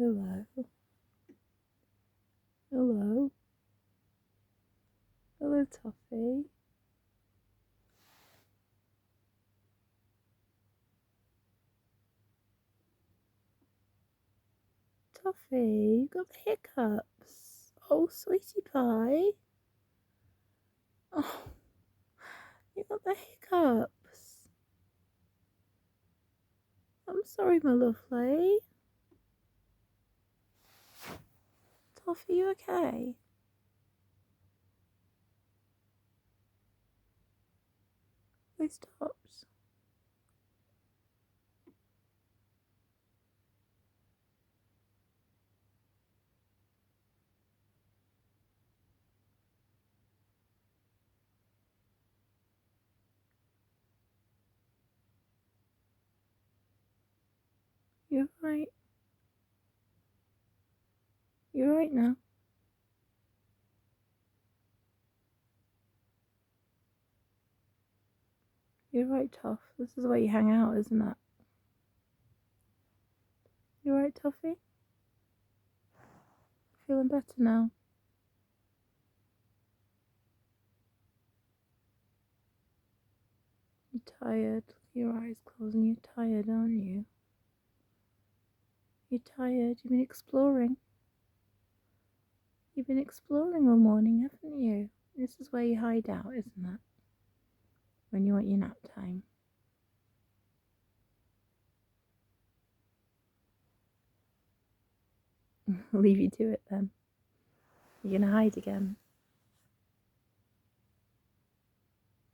Hello. Hello. Hello, Toffee. Toffee, you got the hiccups. Oh, sweetie pie. Oh, you got the hiccups. I'm sorry, my lovely. Toffee, you okay? They stopped. You're right. You're right now. You're right, Toff. This is where you hang out, isn't it? You right, Toffee? Feeling better now? You're tired. Your eyes closed and you're tired, aren't you? You're tired. You've been exploring. You've been exploring all morning, haven't you? This is where you hide out, isn't it? When you want your nap time. I'll leave you to it then. You're gonna hide again.